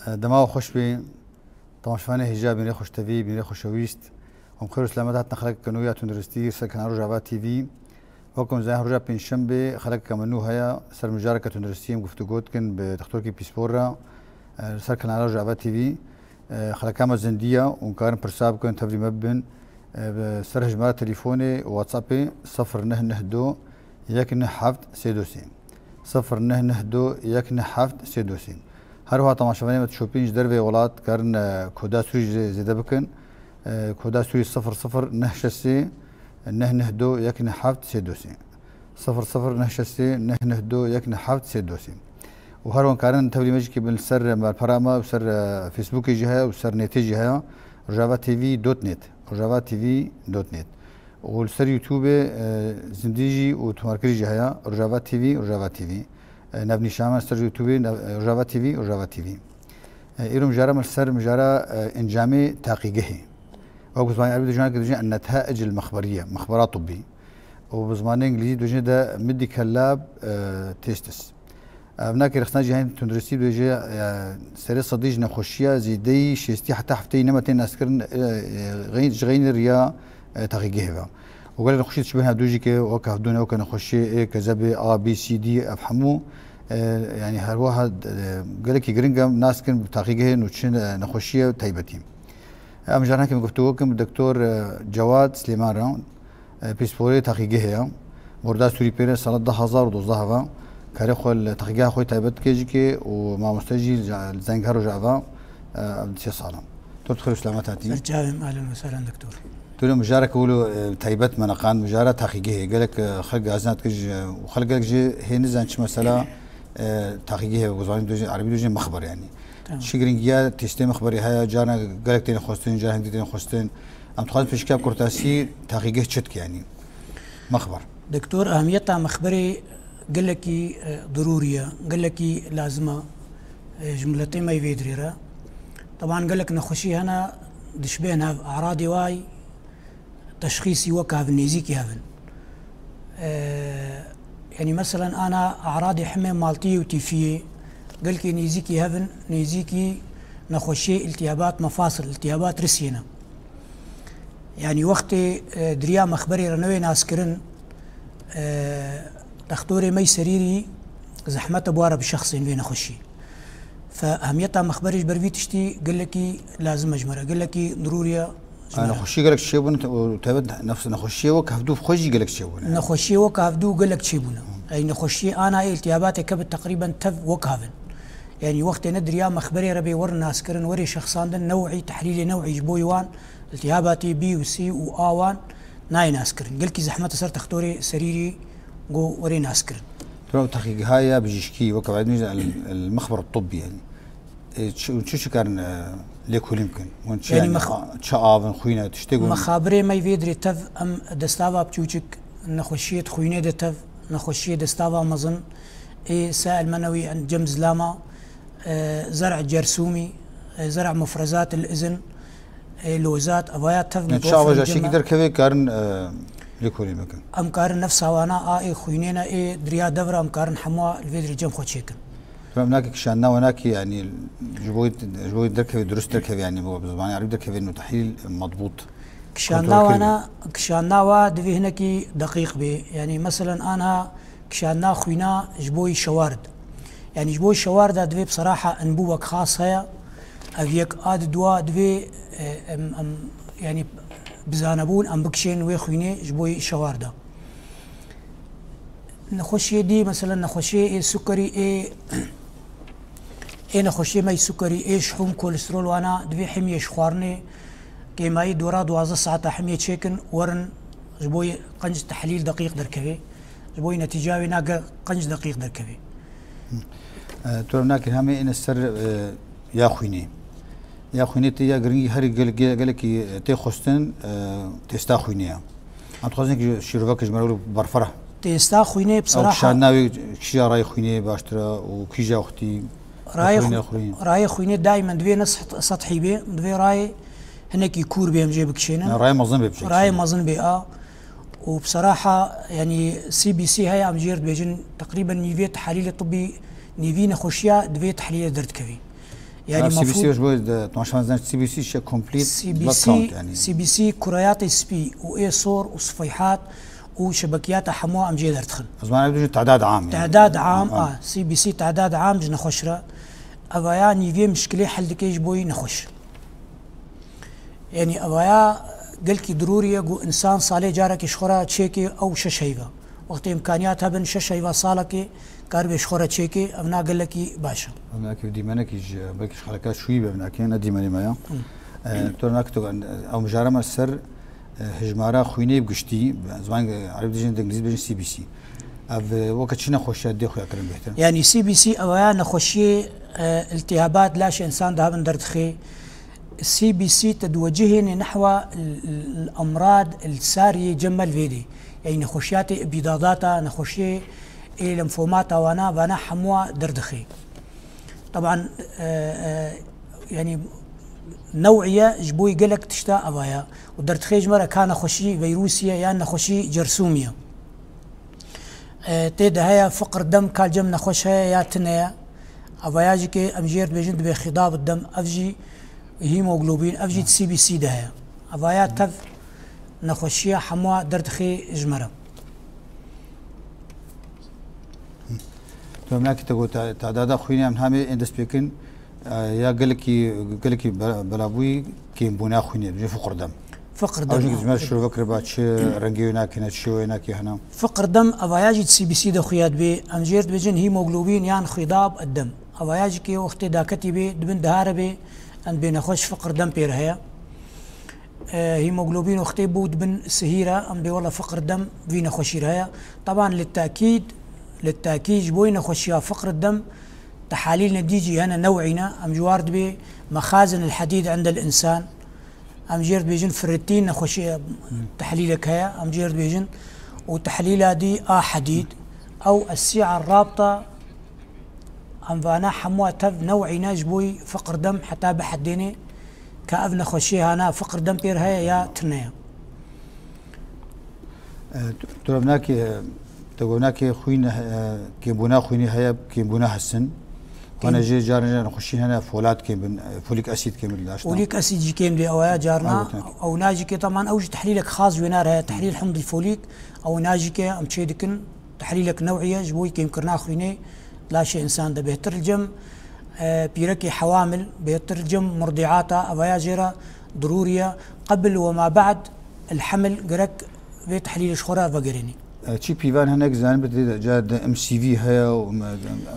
دماغ خوش بي تماشفانه هجاب بيني خوش تفي بيني خوش ويست هم خير سلامات خلق كنويا تندرستي سكن رجعوا تي في وكم زي رجع بين شنبه خلق كمنو هيا سر مجاركه تندرستي گفتگوت كن بدكتور كي بيسبورا سكن رجعوا تي في خلق كام زنديه وكان برساب كن تفري مبن سر هجمات تليفوني واتسابي 092 يكن حفت سيدوسين 092 يكن حفت سيدوسين هر وقت تماشاوانه متشوپینج در و ولات کارن کدا سوری زیده بکن کدا سوری 00 نهشسی نه دو یک نه حفت سه دوسی 00 نهشسی نه دو یک نه حفت سه دوسی و هر وان کارن تبلی مجی که بن سر مالپراما و سر فیسبوک جهه و سر نت جهه رجاوا تي في دوت نت رجاوا تي في دوت نت و سر یوتیوب زندگی و تمارکری جهه رجاوا تي في رجاوا تي في نبني شامل سر يوتيوب رجاوا تي في رجاوا تي في إيرو مجارة مالسر مجارة إنجامي تحقيقه أو بزمان عربي دجانا كدجنا النتائج المخبرية مخبرات طبية وبزمان إنجليزي دجنا ده ميديكال لاب تيستس هناك رخصنا جهين تندرسي دجا سر صديج نخشية زيدي شيستي حتى حفتي نمتين أسكرن غين الرياء تحقيقه وقال نخشي تشبهنا دوجي كي وكه دون وكه نخشي كذا A B C D أفهمه يعني هر واحد قال لك يجرينجام ناس كن بتحقيقه نوتشين نخشيه تايبتيم أم جانا كم قفتوكم الدكتور جواد سليمان راون بيسبوري تحقيقه وردا سوري بير سنة 2012 كاري خل تحقيقه خوي تايبت كيجي ومع مستجي زنجر رجعوا 6 سنة تدخل سلامتاتي سرجاوم أهلا وسهلا دكتور تقول مجارك ولو تايبت منقان مجارة تحقيقه قال لك خلق أزنات كج وخلق لك جي هي نزانش مسألة تحقيقه وزارين دوجين عربي دوجين مخبر يعني شجرينجيا تشتي مخبري هيا جانا قال لك تين خوستين جانا هندي تين خوستين أم تخاطب في شكاب كرتاسي تحقيقه شتك يعني مخبر دكتور أهميتها مخبري قال لك ضرورية قال لك لازمة جملتين ما يفيدريرا طبعا قال لك نخشي هنا دشبينها أعراضي واي تشخيصي وكافن نيزيكي هافن يعني مثلا انا اعراضي حمى مالتي وتيفيه قال لك نيزيكي هافن نيزيكي نخشي التهابات مفاصل التهابات رسينا يعني وقت دريا مخبري رنوي ناسكرن دكتوري مي سريري زحمه بواره بشخصين بين نخشي فاهميتها مخبري بربي تشتي قال لك لازم اجمره قال لك ضروريه أنا خشي قالك شيبون وتابد نفس نخشي وكهفدو خشي قالك شيبون نخشي وكهفدو قالك شيبون أي نخشي أنا التهاباتي كبت تقريبا تف وكهفن يعني وقت ندري يا مخبري ربي ور ناسكرن وري شخصان نوعي تحليلي نوعي جبويوان التهاباتي بي وسي وآوان ناي ناسكرن قالك زحمة صار تختوري سريري جو وري ناسكرن ترى تحقيق هاي بجيشكي وكبعد المخبر الطبي يعني شو كان ليكو يمكن يعني تشعافن خوينا تشتغل مخابري ما يفيدري تف ام دستافا بتوجك نخشيت خوينا دتف نخشي دستافا مظن اي سائل منوي عند جمز لاما زرع جرثومي زرع مفرزات الاذن لوزات ابايات تف تشعاف جاشي قدر كذا كارن ليكو يمكن ام كارن نفسها وانا اي خوينينا اي دريا دبر ام كارن حموا الفيدري جم خوتشيكن هناك كشانا هناك يعني جبوي دركبي درست دركبي يعني هو بزمان عربي دركبي انه تحليل مضبوط كشانا ودفي هناك دقيق بي يعني مثلا انا كشانا خوينا جبوي شوارد يعني جبوي شوارد دفي بصراحه انبوك خاص هي افيك اد دوا دفي يعني بزانبون ام بكشين وي خويني جبوي شوارده نخشي دي مثلا نخشي سكري اي نخشي ماي سكري اي شحوم كوليسترول وانا دبي حميه شخوارني كي ماي دورا 12 ساعه حميه تشيكن ورن جبوي قنج تحليل دقيق دركبي جبوي نتيجه ناقه قنج دقيق دركبي ترى هناك همي ان السر يا خويني تي يا غري هري قال لك تي خوستن تستا خوينيا ام تخزنك شيروفك جمرو برفره تيستا خويني بصراحه شاناوي كشي راي خويني باشترا وكيجا اختي راي خويني دائما دبي نص سطحي بي دبي راي هناك يكور بهم جيبك شينا راي مظن بي راي مظن بي وبصراحه يعني CBC هاي ام جيرد بيجن تقريبا نيفي تحاليل طبي نيفي نخشيا دبي تحليل درت كفي يعني سي بي سي المفروض واش بو تماشا زين سي بي سي شيء كومبليت سي بي سي كريات اس بي واي صور وصفيحات وشبكيات حمواء ام جي دردخن زمان بدون تعداد عام يعني. تعداد عام سي بي سي تعداد عام جنا خشره افايا نيفي مشكله حل دكيج بوي نخش يعني افايا قلكي ضروري جو انسان صالح جارك يشخرا تشيكي او ششيفا وقت امكانيات هبن ششيفا صالكي كاربي شخرا تشيكي ابنا قال لك باشا ابنا كيف دي منك بلكي حركات شوي ابنا كان دي مني مايا تورناك او مجارمه السر هجمارا خويني بقشتي زمان عربي ديجن انجليزي بيجن سي بي سي اف وقت شنو خوشات دي خويا كرم بيحترم يعني سي بي سي اويا نخشي التهابات لاش انسان دهبن دردخي السي بي سي تتوجهني نحو الامراض الساريه جمل فيدي يعني نخشياتي ابيضاداتا نخشي لمفوماتا وانا حموا دردخي طبعا يعني نوعيه جبوي قلك تشتا ابايا ودرتخي جمره كان خشي فيروسيا يعني نخشي جرثوميه تيدا هيا فقر دم كال جم نخشها يا تنيا ابايا جيكي امجير بيجند بخضاب الدم افجي هيموغلوبين افجي سي بي سي ده ابايا تف نخشيها حموا دردخي جمره تو هناك تقول تعداد خويني من هامي اندس بيكن يا قالكي بلابوي كي بونا خويني بجي فقر دم فقر دم او جمال شو فكر باتش رنجي هناك هنا شو هناك هنا فقر دم اباياجي سي بي سي ده خويات بي امجيرت بجن هيموغلوبين يعني خضاب الدم اباياجي كي وقت داكتي بي دبن دهار بي ان بين خش فقر دم بير هيا هيموغلوبين وقتي بود بن سهيره ام بي والله فقر دم فينا خشير هيا طبعا للتاكيد بوينا خشيا فقر الدم تحاليلنا ديجي هنا نوعنا ام جوارد بي مخازن الحديد عند الانسان ام جيرد بيجن فرتين نخشي تحليلك هيا ام جيرد بيجن وتحليلها دي حديد او السعه الرابطه ام فانا حموا تف نوعنا جبوي فقر دم حتى بحديني كأبنا خشيها انا فقر دم بير هيا يا تنيا تربناك تقولناك خوينا كيبونا خويني هيا كيبونا حسن وانا جي جارنا نخشي هنا فولات كيم فوليك اسيد كيم فوليك اسيد جي كيم لي او جارنا او ناجي كي طبعا اوج تحليلك خاص وينار هي تحليل حمض الفوليك او ناجي كي ام تشيدكن تحليلك نوعيه جبوي كيم كرنا خويني لا شيء انسان ده بيهتر الجم بيركي حوامل بيهتر الجم مرضعاتا ابايا جيرا ضروريه قبل وما بعد الحمل قرك بتحليل شخورا فقريني تشي بيفان هناك زين بدي جاد ام سي في هيا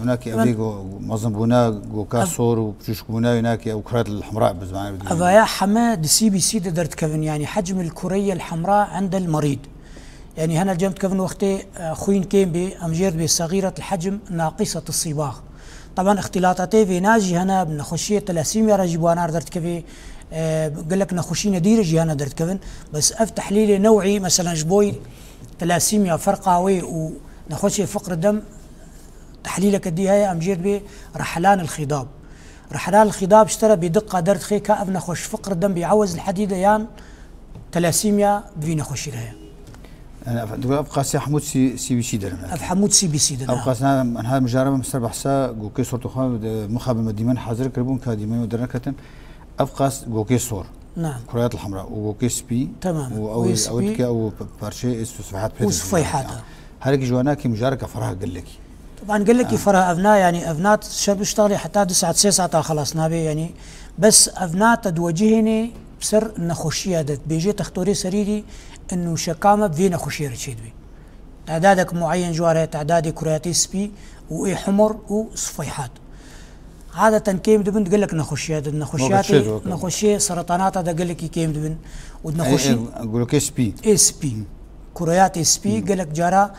هناك ابيغو مازنبونا جو كاسور وبشكونا هناك او كرات الحمراء بزمان افايا حما دي سي بي سي درت كفن يعني حجم الكريه الحمراء عند المريض يعني هنا جمت كفن وقتي خوين كيم بي امجير بي صغيره الحجم ناقصه الصباغ طبعا اختلاطاتي في ناجي هنا بنخشيه تلاسيميا راجبوانا درت كفي قال لك نخشي ندير جي انا درت كفن بس اف تحليلي نوعي مثلا جبوي تلاسيميا فرقاوي ونخشي فقر دم تحليلك دي هي امجير بي رحلان الخضاب اشترى بدقه درت خي كأب نخش فقر دم بيعوز الحديده يان تلاسيميا بي نخشي لها انا تقول ابقى سي حمود سي بي سي درنا حمود سي بي سي درنا ابقى انا هذا مجربه مستر بحسا جوكي صورته مخابر مديمان حاضر كربون كاديمين ودرنا كتن ابقى جوكي صور نعم كريات الحمراء وجوكي سبي تمام او بارشي صفحات وصفيحات هذيك جواناكي مجاركه فرها قال لك طبعا قال لك فرها ابناء يعني ابناء شاب اشتغلي حتى 9 ساعات خلصنا به يعني بس ابناء تدوجهني بسر نخشيه دت بيجي تختوري سريري انه شكامه بفينا خشيه رشيد بي تعدادك معين جواره تعدادي كرياتي سبي واي حمر وصفيحات عادة كيم دبن قال لك نخشياتي سرطانات هذا قال لك كيم دبن ودنخشي يقول لك اس بي كريات اس بي قال لك جارا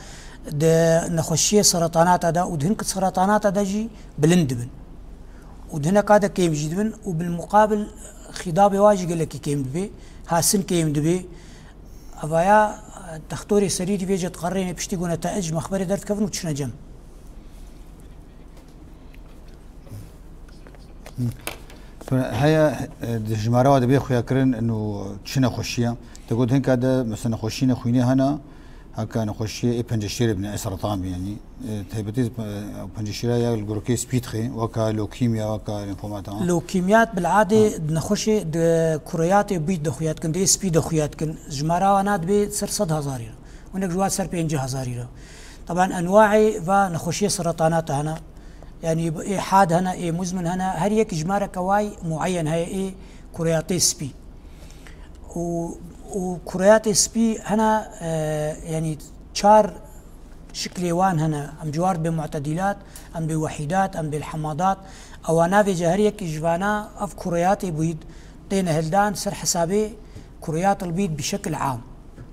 نخشي سرطانات هذا ودهنك سرطانات هذا جي بلندبن ودهنك هذا كيم جدبن وبالمقابل خضاب واجي قال لك كيم دبي هاسن كيم دبي افايا تختوري سريري بيجي تقريني بشتي قلنا نتائج مخبري درت كفن وتشنا جم هيا جمارة واد بيخو يكرن انه تشنا خشيه تقول هنك هذا مثلا خشينا خويني هنا هكا نخشي بنجشير ابن سرطان يعني هيباتيز بنجشير يا الجلوكوز بيتخي وكا لوكيميا وكا ليمفومات لوكيميات بالعاده نخشي كريات بيت دخويات كن دي سبي دخويات كن جمارا وناد بي سر 100,000 ونك جوات سر 50,000 طبعا انواعي نخشي سرطانات هنا يعني إيه حاد هنا إيه مزمن هنا هر يك جمارة كواي معين هي إيه كرياتي سبي وكرياتي سبي هنا يعني شار شكل وان هنا ام جوار بمعتدلات ام بوحيدات ام بالحماضات او انا في جهريك جوانا اف كرياتي بيض طين هلدان سر حسابي كريات البيض بشكل عام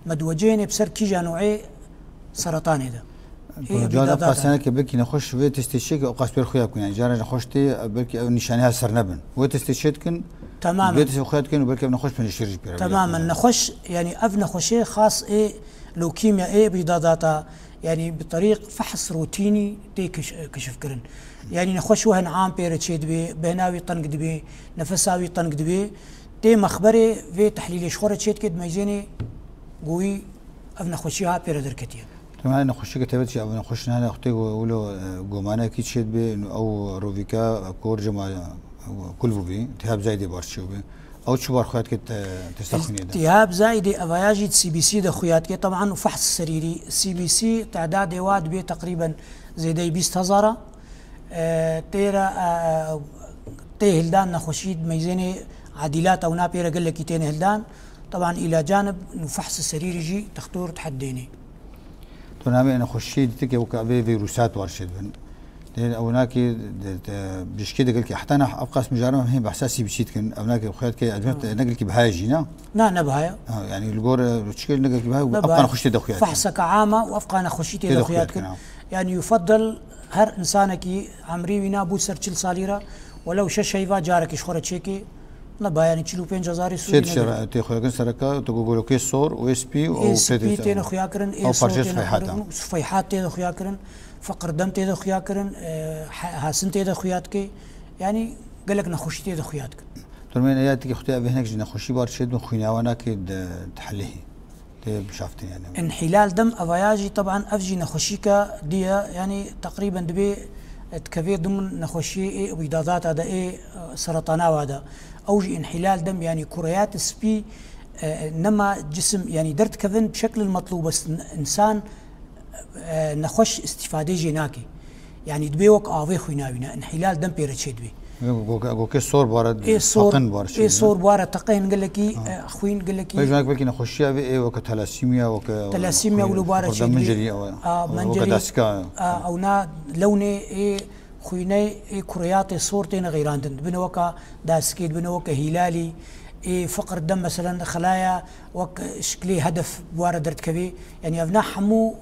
مدوجين بسر كيجا نوعي سرطاني ده جاد ابقى سنه كبكي نخش في تستشيك او قاسبير خوياكم يعني جاري نخشتي بلكي نشانها سرنبن وتستشيتكن تماما بيت خوياتكن وبلكي نخش بنشير تماما نخش يعني اف نخشي خاص ايه لوكيميا ايه بيضاداتها يعني بطريق فحص روتيني تي كشف كرن يعني نخش وهن عام بيرتشيد بي بهناوي طنقد بي نفساوي طنقد بي تي مخبري في تحليل شخورة تشيد كد ميزيني قوي اف نخشيها بيردركتيا تمام نخش كتابتي او نخش هنا اختي يقولوا جومانا كي تشيد بي او روفيكا كور جما كل بي التهاب زايد بارشيو بي او شبار خويات كت تستخدمي ده التهاب زايد افياجي سي بي سي ده خويات كي طبعا وفحص سريري سي بي سي تعداد واد بي تقريبا زي دي 20,000 تيرا تي هلدان نخشيد ميزاني عديلات او نابيرا قال لك تين هلدان طبعا الى جانب فحص السريري جي تختور تحديني تنامي انا خشيت تكي وكابي فيروسات ورشد لان هناك بشكي قال لك حتى انا ابقى اسم جارم هي بحساسي بشيت كن هناك خيات كي اجمت نقل لك بهاجينا نا بهايا يعني الجور تشكيل نقل لك بهاي وابقى انا خشيت دخيات فحصك عامه وافقى انا خشيت دخيات يعني يفضل هر انسانك عمري وينا بو سرچل صاليرا ولو شيفا جارك شخوره تشيكي نبا يعني 45,000 سوري شد تي خويا كن سركا تقولوا كي صور او اس بي او بي تي خويا كرن اي صفيحات تي خويا كرن فقر دم تي خويا كرن حاسن تي خوياتك يعني قال لك نخش تي خوياتك ترمين اياتك اختي هناك نخشي بارشد خوينا وانا كي تحليه بشافتي يعني انحلال دم افياجي طبعا افجي نخشيكا ديا يعني تقريبا دبي تكفي ضمن نخشي ايه بيضادات هذا ايه سرطانات هذا اوجي انحلال دم يعني كريات سبي نما جسم يعني درت كذن بشكل المطلوب بس انسان نخش استفاده جيناكي يعني دبي وك افي خويناوينا انحلال دم بيرتشي دبي جو كي صور بارد تقن بارد اي صور بارد تقين قال لك خوين قال لك هناك بلكي نخشيها في وك ثلاسيميا وك ثلاسيميا ولو بارد شي منجري منجري او نا لوني اي خويني اي كريات صورتين غيراندن بنوكا داسكيد بنوكا هلالي اي فقر الدم مثلا خلايا وك شكلي هدف بوارد درت كبي يعني ابنا حمو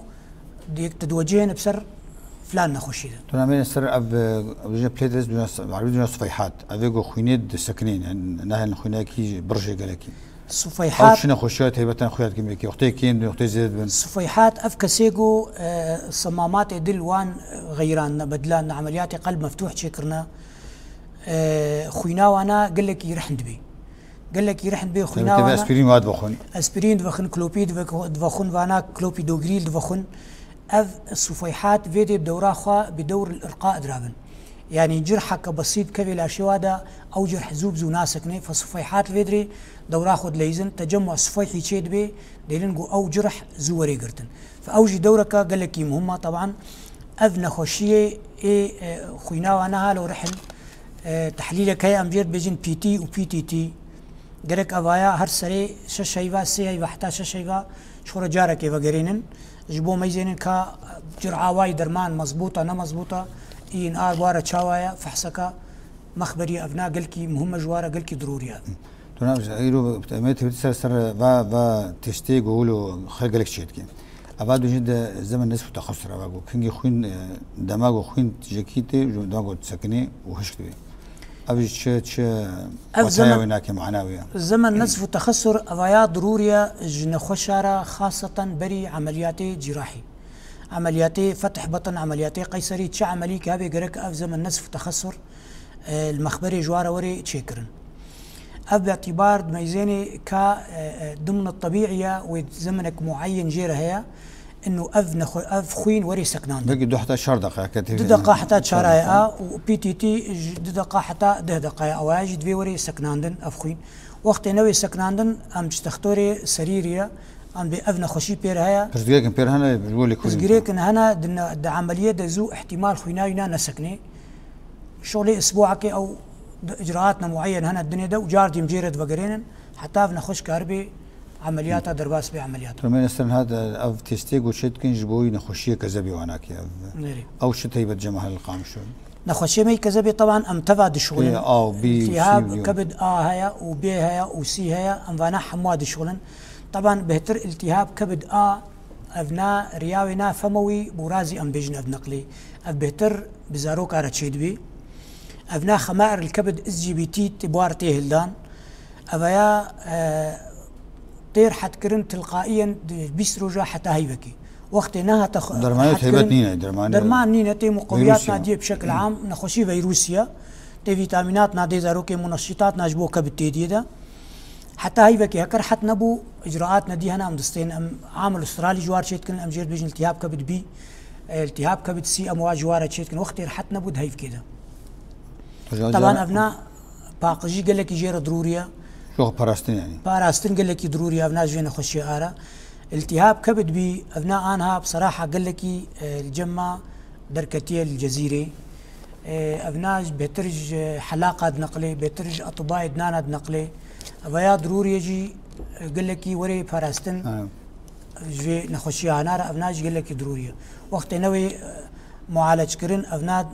ديك تدوجين بسر فلان نخشي تنامين سر اب بليتس عربي صفيحات افيغو خوينيد سكنين يعني نهل خويناكي برجي قالكي صفيحات شنو خشيات هيبتن خويات كيميكي اختي كين اختي زيد بن صفيحات افكسيغو صمامات دلوان غيران بدلان عمليات قلب مفتوح شكرنا خوينا وانا قال لك يرحند بي قال لك يرحند بي خوينا وانا اسبرين واد بخون اسبرين دفخن كلوبيد دفخن وانا كلوبي دوغريل دفخن اف الصفيحات فيدي بدورا خا بدور الارقاء درابن يعني جرحك بسيط كبي الاشواده او جرح زوبزو ناسكني فصفيحات فيدري دورا خد ليزن تجمع صفيحي تشيد بي ديلنجو او جرح زوري قرتن فاوجي دورك قال لك مهمه طبعا اذن خشيه اي خوينا وانا لو رحل تحليلك هي امجير بيجن بي تي وبي تي تي قالك افايا هر سري ششيفا سي حتى ششيفا شخور جارك وغيرين جبو ميزين كا جرعه واي درمان مضبوطه نا مضبوطه ان ار واره تشاوايا فحصك مخبري ابناء قالكي مهمه جواره قالكي ضروريه تنام زايرو بتامت بتسر سر با تشتي يقولوا خلق لك شيء كي ابعد جد زمن الناس تخسر ابغى كنجي خوين دماغ خوين جاكيتي دماغ تسكني وهشتي ابي تش ويناك معنويه الزمن نزف تخسر افايا ضروريه جن خشاره خاصه بري عمليات جراحي عمليات فتح بطن عمليات قيصري تش عملي كابي قرك اف زمن نزف تخسر المخبري جواره وري تشكرن اب باعتبار ميزاني ك ضمن الطبيعيه وزمنك معين جيره هي انه اف خوين وري سكنان بقي دو حتى 10 دقائق دو دقائق حتى شرايا وبي تي تي دو دقائق حتى 10 دقائق اواج دوي وري سكناندن اف خوين وقت نوي سكناندن ام تختوري سريريا ام بافنا خوشي بير هيا بس دقيقه بير هنا بقول لك بس جريك ان هنا د عمليه دزو احتمال خوينا نسكني شغلي اسبوعك او اجراءاتنا معين هنا الدنيا ده وجاردي مجيرد وقرين حتى افنا خوش كاربي عمليات درباس بعمليات رمين استن هذا اف تيستيق وشت كن جبوي نخشيه كذبي واناك او شت هي بتجمع القام شو نخشيه مي كذبي طبعا ام تفاد الشغل او بي التهاب كبد هيا وبي هيا وسي هيا ام فانا حمواد الشغل طبعا بهتر التهاب كبد افنا رياوينا فموي برازي ام بيجن ابنقلي اف بهتر بزاروك ارتشيد بي افنا خمائر الكبد اس جي بي تي تبوار تيهلدان افيا طير حتكرن تلقائيا بيسروجا حتى هيبكي وقت انها درمانات هيبت نينا درمان نينا تي مقويات ناديه بشكل عام نخشي فيروسيا تي فيتامينات نادي زاروكي منشطات ناجبو كبد تيديدا حتى هيبكي هكر حت نبو اجراءات نادي هنا مدستين ام عامل استرالي جوار شيتكن ام جير بيجن التهاب كبد بي التهاب كبد سي امواج جوار شيتكن وقت حت نبو هيف كده طبعا ابناء باقجي قال لك يجير ضروريه شو باراستين يعني باراستين قال لك ضروري ابناء جينا خشي ارا التهاب كبد بي ابناء انها بصراحه قال لك الجمه دركتيه الجزيره ابناء بترج حلاقه نقلي بترج اطباء دنانا نقلي ابيا ضروري يجي قال لك وري باراستين جي نخشي انا ابناء قال لك ضروريه وقت نوي معالج كرن ابناء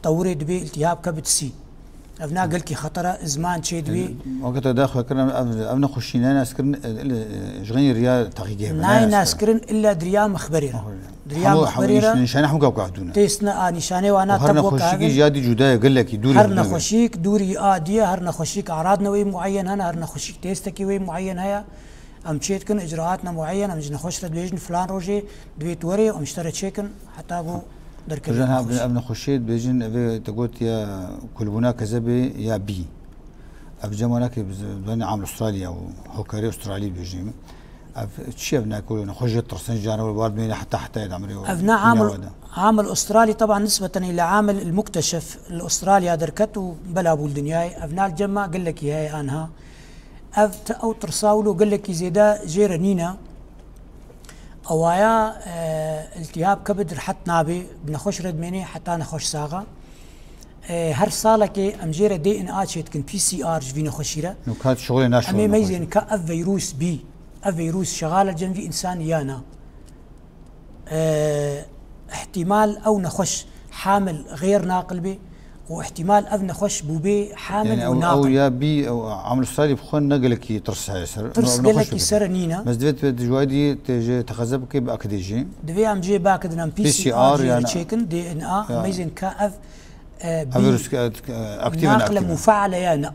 طورد بي التهاب كبد سي ابناء قال لك خطره زمان شيد بي وقت داخل كرنا ابنا خشينا ناس كرن جغين ريال تقيقه ناس كرن الا دريا مخبريره دريا مخبريره نشانه حمقا وقعدونا تيسنا نشانه وانا تبوك هرنا جادي جدايه قال لك دوري هرنا خشيك دوري دي هرنا خشيك اعراض نوي معين هرنا خشيك تيستكي وي معين هيا ام تشيتكن اجراءاتنا معينه ام جنا خشرت بيجن فلان روجي دويت وري ام اشترى تشيكن حتى ابو جنها ابن خشيت بيجن تقولت يا كلبونا كذبي يا بي ابجموناك بين عام استراليا وهوكاري استرالي بيجي تشي ابنا كلنا خشيت ترسن جانا والوارد بين حتى يدعمري ابناء عامل استرالي طبعا نسبه الى عامل المكتشف الاستراليا دركته بلا ابو الدنيا ابناء الجمع قال لك هي انها او ترساولو قال لك زيدا جيرانينا اوايا التهاب كبد رحت نابي بنخش رد مني حتى نخش ساغا هر سالك امجيره دي ان اتش كن بي سي ار جفينا خشيره نكات شغل ناشو امي ميزين كاف فيروس بي اف فيروس شغاله جنبي انسان يانا احتمال او نخش حامل غير ناقل بي واحتمال اذن خش بوبي حامل يعني وناقل او يا بي او عامل استرالي بخون نقلك يترس هاي سر ترس قالك يسر نينا بس دويت جوادي تجي تخزبك باكديجي دبي ام جي باكد نام بي سي ار يعني تشيكن دي ان ميزن كاف فيروس اكتيف ناقله مفعله يا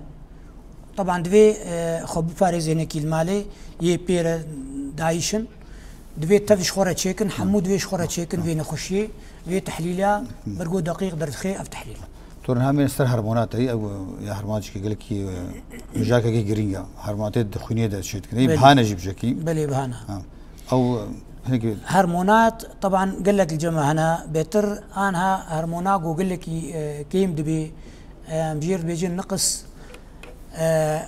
طبعا دبي خب فارز هنا المالي يي بير دايشن دبي تفش خورة تشيكن حمود فيش خورة تشيكن فينا خشي في تحليلها برقو دقيق درت خي اف تحليلها تورنها من استر هرمونات هي او يا هرمونات كي قال لك مجاكا كي جرينجا هرمونات دخونيه ده شيء كذا بهانا جيب جاكي بلي بهانا او هيك هرمونات طبعا قال لك الجماعه هنا بيتر انها هرمونات وقال لك كيم دبي مجير بيجي نقص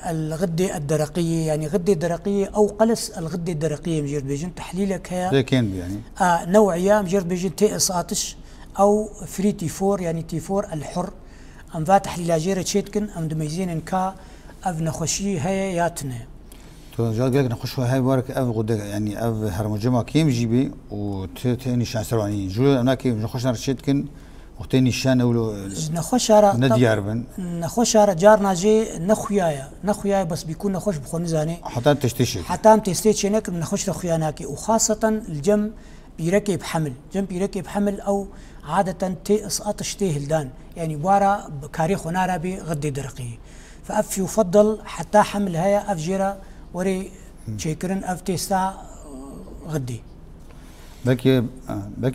الغده الدرقيه يعني غده درقيه او قلص الغده الدرقيه مجير بيجن تحليلك هي زي كين يعني نوعيه مجير بيجن تي اس اتش او فري تي 4 يعني تي 4 الحر ام فاتح للاجيره تشيتكن ام دميزين انكا افنا خشي هي ياتنا تو جاد قالك نخش هاي بارك اف غده يعني اف هرمجما كيم جيبي وتاني شانسرواني جو انا كي نخش نرشيتكن وتاني شان ولو نخشارة ندياربن نخشارة جارنا جي نخوياي بس بيكون نخش بخون زاني حتى تشتيشي حتى تستيشي هناك نخش نخوياناكي وخاصة الجم بيركب حمل جم بيركب حمل او عادة تي اسقاط شتيه هلدان يعني بوارا بكاريخ ونارا بغدي درقي فاف يفضل حتى حمل هيا اف جيرا وري تشيكرن اف تيستا غدي بلكي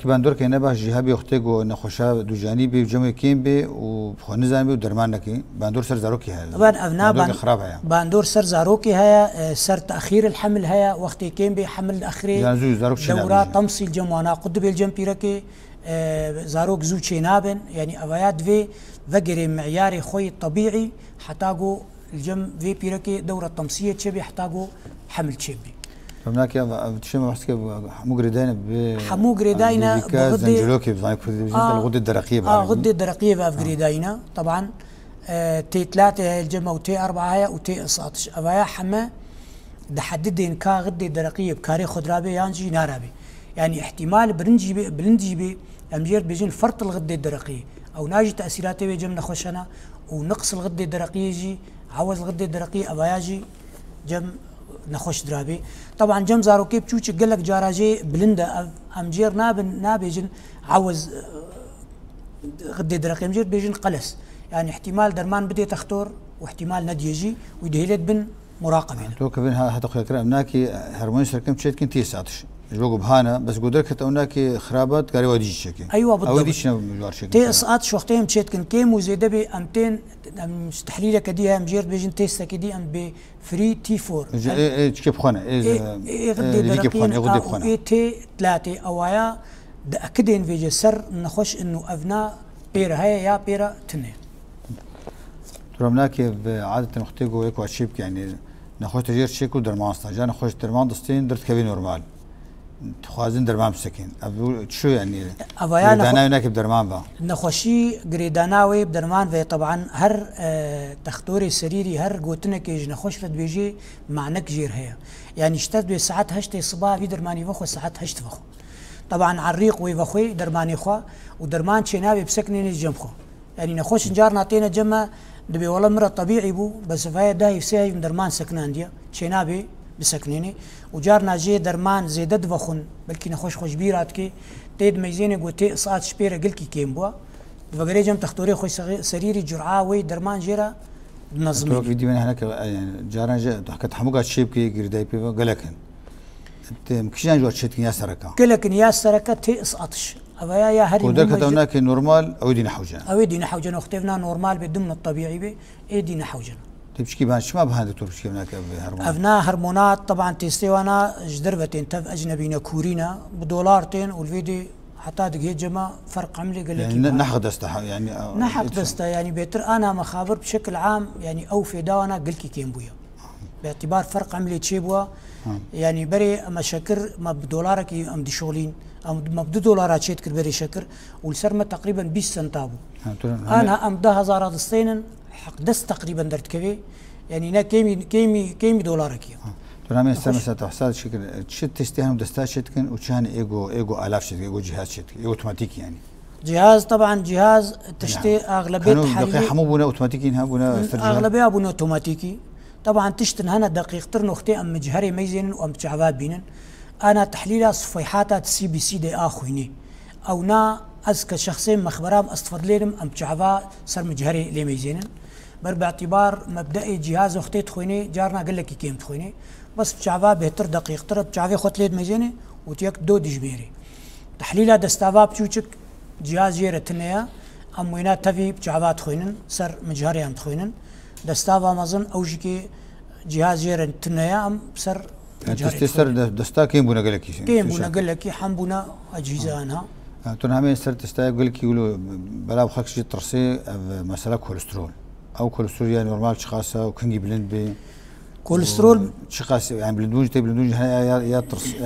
باندور كينا باش جهابي اختيغو نخوشا دو جانبي وجمع كيم بي وبخونزان بي ودرمانكي باندور سر زاروكي هاي طبعا ابناء خراب هيا باندور سر زاروكي هيا سر تاخير الحمل هيا وقت كيم بي حمل اخري دورة طمسي الجموانا قد بالجم بيركي زاروك زو تشينابن يعني افايات في فقري معياري خوي طبيعي حتاقو الجم في بيركي دورة طمسية تشبي حتاقو حمل تشبي فهمناك بتشم بحس كيف حمو قريداينا حمو قريداينا زنجلوكي الغدة الدرقية غدة الدرقية في قريداينا طبعا تي 3 الجمة وتي 4 هيا وتي 19 افايا حما دحددين كا غدة درقية بكاري خضرابي يانجي نارابي يعني احتمال بلنجي بي امجير بيجين فرط الغدة الدرقية او ناجي تأثيراته بيجم نخوشنا ونقص الغدة الدرقية يجي عوز الغدة الدرقية اباياجي جم نخوش درابي طبعا جم زاروكي بتشوش قالك جاراجي بلندا امجير نابيجن عوز غدة درقية امجير بيجن قلس يعني احتمال درمان بدي تختور واحتمال نديجي ويدهيلت بن مراقبين تو كبين هذا خير كلام ناكي هرموني سركم تشيت كنتي ساتش جوجو بهانا بس قدرت هناك خرابات قالوا ودي شكل ايوه بالضبط ودي شنو مجار شكل تي ساعات وقتين مشيت كن كيم وزيد بي امتين تحليله كديها مجير بيجن تيستا كدي ام بي فري تي 4 ايه كيف خونه ايه غدي بخونه ايه تي 3 اوايا اكدين في جسر نخش انه ابناء بيرا هي يا بيرا تنين ترمناك عادة مختيجو يكو اشيبك يعني نخش تجير شيكو درمانستا جا نخش درمان دستين درت كبي نورمال تخوازن درمان بسكين شو يعني غريدانا هناك بدرمان با نخوشي غريداناوي بدرمان في طبعا هر تختوري سريري هر قوتنك يج نخوش رد بيجي معنك جير هي يعني اشتد بساعات هشتي صباح في درماني فخو ساعات هشت فخو طبعا عريق ويفخوي درماني خو ودرمان شنابي بسكنين الجمخو يعني نخوش نجار نعطينا جمع دبي والله مرة طبيعي بو بس فهي داي ساي من درمان سكنان ديا شنابي بسكنيني وجارنا جي درمان زيدد وخن بلكي نخوش خوش بيرات كي تيد ميزيني قوتي صات شبيرة قلكي كيم بوا فقري جم تختوري خوش سريري جرعة وي درمان جيرا بنظمي توك فيديو من هناك يعني جارنا جي حكت حموقات شيب كي قرداي بيفا قلكن انت مكشان جوات شتكن يا سركا قلكن يا سركا تي اسقطش أبايا يا هري ودركت هناك نورمال او دي نحوجنا او دي نحوجنا اختفنا نورمال بدون الطبيعي بي اي دي نحوجنا تبشكي بان شما بهذا دكتور بشكي هناك هرمونات ابناء هرمونات طبعا تيستيوانا جدربتين تف اجنبينا كورينا بدولارتين والفيديو حتى دقيقه جما فرق عملي قال لك يعني نحق دسته يعني نحق دسته يعني بيتر انا مخابر بشكل عام يعني او في داوانا قلكي كيم بويا باعتبار فرق عملي تشيبوا يعني بري اما شكر ما بدولارك ام دي شغلين ما بدو دولارات شيت بري شكر والسرمه تقريبا 20 سنتابو انا ام ده هزار دستين حق دست تقريبا درت كبي يعني هنا كيمي دولارك يا ترى مثلا تحصل شكل تشت تستهام دستات شتكن وشان ايجو الاف شتكن ايجو جهاز شتكن اوتوماتيكي يعني جهاز طبعا جهاز تشتي اغلبيه حاليا حمو بنا اوتوماتيكي هنا بنا اغلبيه بنا اوتوماتيكي طبعا تشتن هنا دقيقتر نختي ام مجهري ميزين وام شعبات بينن انا تحليلها صفيحات سي بي سي دي اخويني او نا ازكى شخصين مخبرام استفض لهم ام شعبا صار مجهري لي ميزين بر باعتبار مبدئي جهاز اختي تخويني جارنا قال لك كيم تخويني بس بشعبا بهتر دقيقتر بشعبي خط ليد ميزيني وتيك دو دجبيري تحليلها دستافا بتشوشك جهاز جيره تنيا ام وينا تفي بشعبا تخوينن صار مجهري ام تخوينن دستافا مازن اوجكي جهاز جيره تنيا ام صار تستر دستا كيم بنا قال لك كيم بنا قال لك حنبنا اجهزه انها تون همين سر تستا يقول لك يقولوا بلا بخلك شي ترسي مساله كوليسترول او كوليسترول يعني نورمال شخاصه وكنجي بلند بي كوليسترول شخاص يعني بلندوج تي بلندوج يا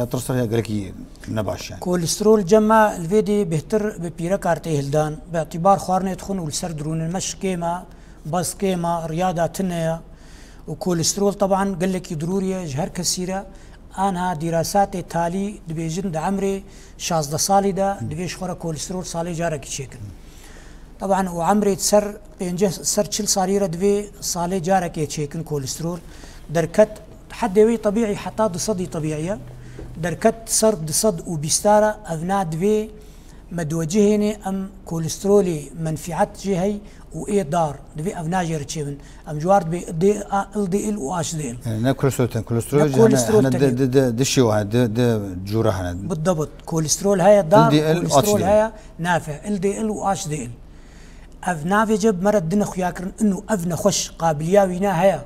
ترس يا قال لك نباش يعني كوليسترول جمع الفيدي بهتر ببيرا كارتي هلدان باعتبار خوارنه تخون والسر درون المش كيما بس كيما رياضه تنيا وكوليسترول طبعا قال لك ضروريه جهر كثيره انها دراسات تالي دبيجن عمري 16 صالي دا دبيش خورا كوليسترول صالي جارك شكل طبعا وعمري سر بينجه سر تشل صاريره دبي صالي جارك شكل كوليسترول دركت حد طبيعي حتى ضصدي طبيعيه دركت سر ضصد وبيستاره ابناء دبي مدوجهني ام كوليسترولي منفعت جهي وإيه دار دبي أفناجر تشيبن أم جوار دبي دي ال دي ال واش دي ال يعني كوليسترول هنا دشي واحد جورة هنا بالضبط كوليسترول هيا دار كوليسترول هيا نافع ال دي ال واش دي ال أفنافي جب مرد دنا خياكرن إنه أفنا خش قابلية وينا هيا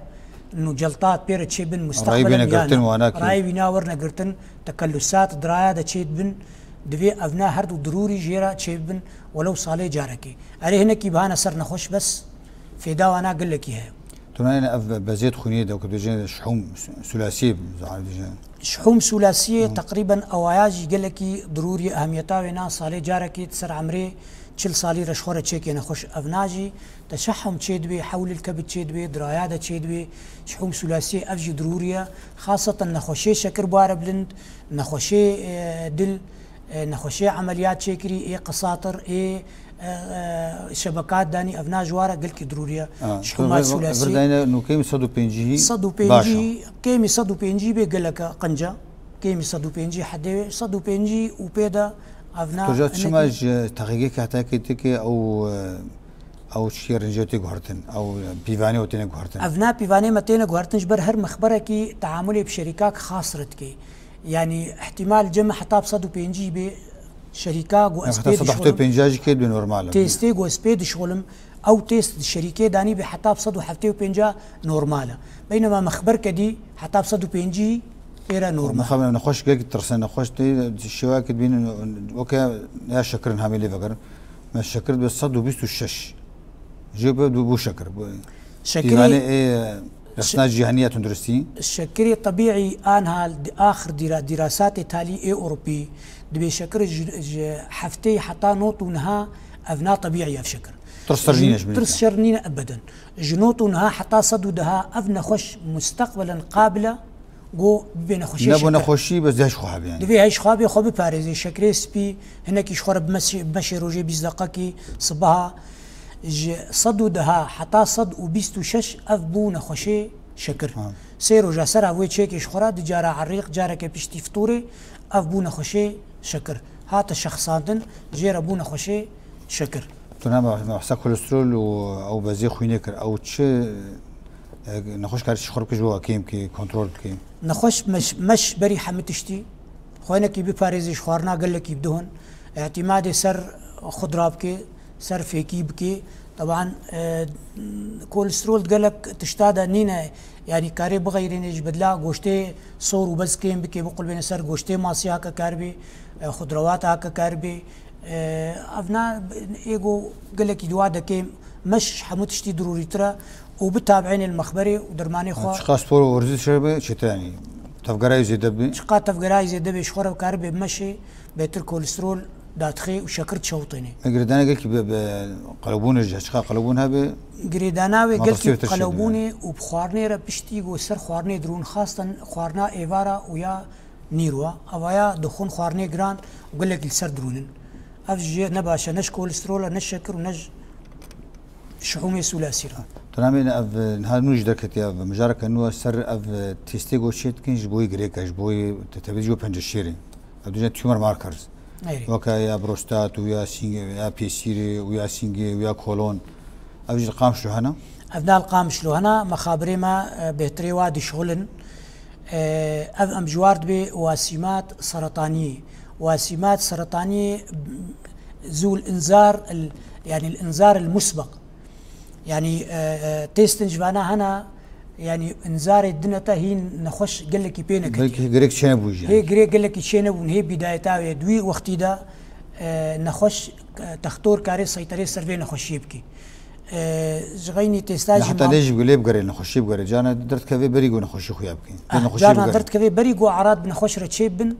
إنه جلطات بيرت شيبن مستقبلا راي وينا ورنا قرتن تكلسات درايا دا تشيد بن دفي أفنا هردو ضروري جيرا تشيد بن ولو صالي جاركي عليه هنا كي بهانا سر نخش بس في داوانا قل لك إياها تماما بزيت خونية دو كدوجين شحوم ثلاثية شحوم ثلاثية تقريبا أواياجي قل لك ضروري أهميتها وينا صالي جاركي تسر عمري تشل صالي رشخورة تشيكي نخش أفناجي تشحم تشيد بي حول الكبد تشيد بي درايادة تشيد بي شحوم ثلاثية أفجي ضرورية خاصة نخشي شكر بوار بلند نخشي دل نخشي عمليات شكري إيه قساطر إيه شبكات داني أفناج وارا قلك ضرورية شحومات ثلاثية برداينا نو كيمي صدو بينجي كيمي صدو بينجي بيقلك قنجة كيمي صدو بينجي حدي صدو بينجي وبيدا أفنا توجد شماج تحقيقك حتى كتك أو شيء رنجتي غهرتن أو بيفاني وتيني غهرتن أفنا بيفاني متيني غهرتن جبر هر مخبرة كي تعاملي بشركات خاصرت كي يعني احتمال جمع حتى بصدو بينجي بشركات واسبيد حتى صدو بينجاج كيد بنورمال تيستي واسبيد شغلم أو تيست الشركة داني بحتى بصدو حفتي وبينجا نورمالا بينما مخبر كدي حتى بصدو بينجي إيرا نورمال مخبر نخش جاك ترسن نخش تي الشواك بين وكا يا شكرن هاميلي فكر ما الشكر بالصد وبيستو الشش جيب بو شكر شكري يعني ايه رسنا جهنية تندرسين الشكري طبيعي انها اخر دراسات تالي اي اوروبي دبي شكر حفتي حتى نوطونها افنا طبيعي في شكر ترس شرنين ابدا جنوطونها حتى صدودها افنا خش مستقبلا قابله جو بين خوشي نبغى نخشي بس ده شخاب يعني دبي هاي شخابي خوب باريزي شكري سبي هناك يشخر بمشي روجي بيزدقاكي صباها صدودها حتى صد وبيستو شش أفبو نخشي شكر سيرو جا سرا وي تشيك يشخرا دي جارا عريق جارا كي بيشتي فطوري أفبو نخشي شكر هات الشخصاتن جير أبو نخشي شكر تنام محسا كوليسترول أو بزي خوينكر أو تش نخش كارش خرب جوا كيم كي كنترول كيم نخش مش بري حمتشتي خوينا كي بباريزي شخورنا قال لك يبدون اعتمادي سر خضراب كي سر فيكي بكي طبعا كوليسترول قالك تشتادا نينا يعني كاري بغيرين يجبدلا غوشتي صور وبس كيم بكي بقول بين سر غوشتي ماسي هكا كاربي خضروات هكا كاربي افنا ايجو قالك يدوادا كيم مش حمتشتي ضروري ترى وبتابعين المخبري ودرماني خو شقاس بور ورزي شربه شتاني تفقراي زي دبي شقا تفقراي زي دبي شخوره وكاربي بمشي بيتر كوليسترول داتخي وشكرت شوطيني قريدانا قالك قلبون الجهه قلبونها ب قريدانا قالك قلبوني وبخوارني ربشتي وسر خوارني درون خاصه خوارنا ايفارا ويا نيروا اويا دخون خوارني جران وقال لك السر درونن افجي نباشا نش كوليسترول نش شكر ونج شحومي ثلاثي تنامين اف نهار نوج دكت يا مجارك انه سر اف تيستيغو شيت كينج بوي غريكاش بوي تتبيجو بنجشيري ادوجا تيومر ماركرز وكا يا بروستات ويا سينج يا بيسيري ويا سينج ويا كولون افجي القام شلو هنا افنا القام شلو هنا مخابري ما بهتري وادي شغلن اف ام جوارد بي واسمات سرطانيه واسمات سرطانيه ذو الانذار يعني الانذار المسبق يعني تيستن جبانا هنا يعني انذار الدنيا هي نخش قال لك بينك هي شنبوج هي غريك قال لك شنبون هي بدايتها دوي وقتي دا نخش تختور كاري سيطري سيرفي نخش يبكي زغيني تيستاج حتى ليش بقول بقري نخش بقري جانا درت كافي بريغو نخش خويا يبكي جانا درت كافي بريغو اعراض بنخش رتشيبن